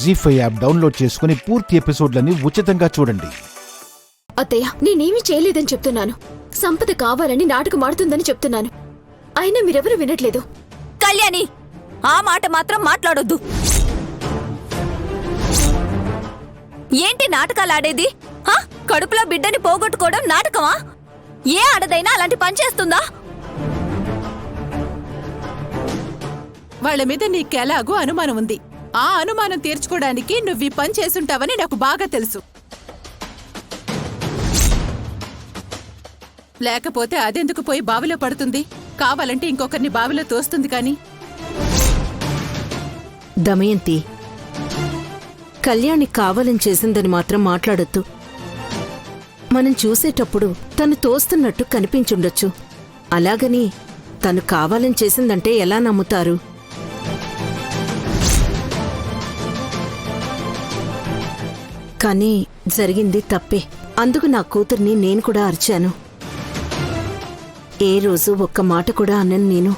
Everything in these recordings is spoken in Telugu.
జీ5 యాప్ డౌన్లోడ్ చేసుకుని పూర్తి ఎపిసోడ్లని ఉచితంగా చూడండి. అత్తయ్య, నేనేమీ చేయలేదని చెప్తున్నాను. సంపద కావాలని నాటకం ఆడుతుందని చెప్తున్నాను. అయినా మీరెవరూ వినట్లేదు. కళ్యాణి, ఆ మాట మాత్రం మాట్లాడొద్దు. ఏంటి నాటకాలాడేది? కడుపులో బిడ్డని పోగొట్టుకోవడం నాటకమా? ఏ ఆడదైనా అలాంటి పని చేస్తుందా? వాళ్ల మీద నీకెలాగూ అనుమానం ఉంది. ఆ అనుమానం తీర్చుకోవడానికి నువ్వు పని చేసుంటావని నాకు బాగా తెలుసు. లేకపోతే అదెందుకు పోయి బావిలో పడుతుంది? కావాలంటే ఇంకొకరిని బావిలో తోస్తుంది. కాని దమయంతి, కళ్యాణి కావాలని చేసిందని మాత్రం మాట్లాడొద్దు. మనం చూసేటప్పుడు తను తోస్తున్నట్టు కనిపించుండొచ్చు. అలాగని తను కావాలని చేసిందంటే ఎలా నమ్ముతారు? కానీ జరిగింది తప్పే. అందుకు నా కూతుర్ని నేను కూడా అరిచాను. ఏ రోజు ఒక్క మాట కూడా అన్నను నేను.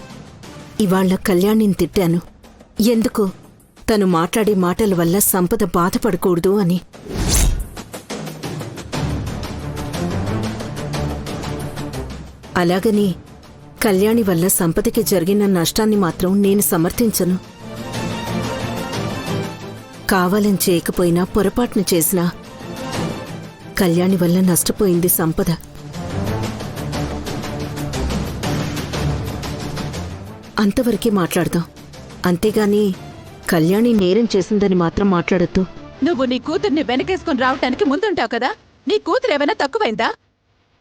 ఇవాళ్ల కళ్యాణిని తిట్టాను. ఎందుకు? తను మాట్లాడే మాటల వల్ల సంపద బాధపడకూడదు అని. అలాగని కళ్యాణి వల్ల సంపదకి జరిగిన నష్టాన్ని మాత్రం నేను సమర్థించను. కావాలని చేయకపోయినా పొరపాటును చేసినా కళ్యాణి వల్ల నష్టపోయింది సంపద. అంతవరకే మాట్లాడదాం. అంతేగాని కళ్యాణి నేరం చేసిందని మాత్రం మాట్లాడొద్దు. నువ్వు నీ కూతుర్ని వెనకేసుకుని రావటానికి ముందుంటావు కదా. నీ కూతురు ఏమైనా తక్కువైందా?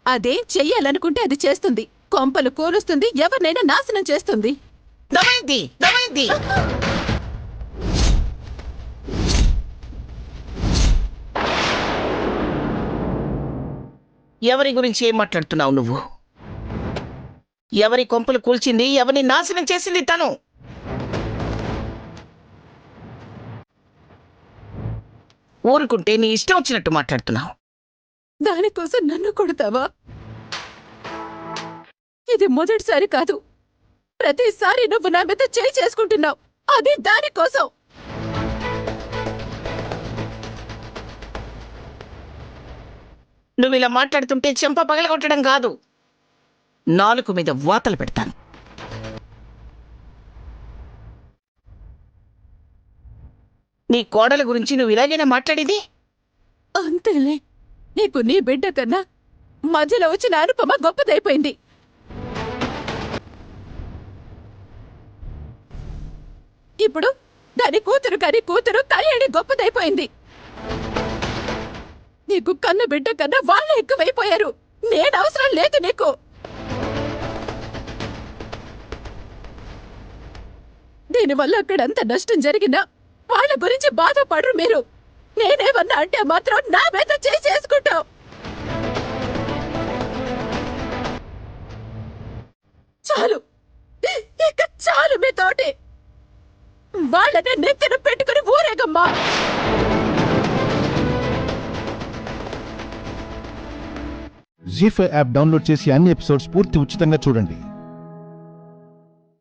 అదేం చెయ్యాలనుకుంటే అది చేస్తుంది. కొంపలు కోలుస్తుంది, ఎవరినైనా నాశనం చేస్తుంది. ఎవరి గురించి ఏం మాట్లాడుతున్నావు నువ్వు? ఎవరి కొంపలు కూల్చింది, ఎవరిని నాశనం చేసింది తను? ఊరుకుంటే నీ ఇష్టం వచ్చినట్టు మాట్లాడుతున్నావు. దానికోసం నన్ను కొడతావా? ఇది మొదటిసారి కాదు. ప్రతిసారి నువ్వు నా మీద చేయి చేసుకుంటున్నావు. అది దానికోసం. నువ్వు ఇలా మాట్లాడుతుంటే చెంప పగలగొట్టడం కాదు, నాలుగు మీద వాతలు పెడతాను. నీ కోడల గురించి నువ్వు ఇలాగైనా మాట్లాడేది? అంతేలే, నీకు నీ బిడ్డ కన్నా మధ్యలో వచ్చిన అనుపమ గొప్పదైపోయింది. ఇప్పుడు దాని కూతురు కళ్యాణి గొప్పదైపోయింది. నీకు కన్న బిడ్డ కన్నా వాళ్ళు ఎక్కువైపోయారు. నేను అవసరం లేదు నీకు. దీనివల్ల అక్కడంత నష్టం జరిగినా వాళ్ళ గురించి బాధపడరు మీరు. నేనేమన్నా అంటే మాత్రం నా మీద చేసుకుంటావు. చాలు, ఇక చాలు మీతోటి. వాళ్ళనే నెత్తిన పెట్టుకుని ఊరేగమ్మా. జీ5 యాప్ డౌన్లోడ్ చేసి అన్ని ఎపిసోడ్స్ పూర్తి ఉచితంగా చూడండి.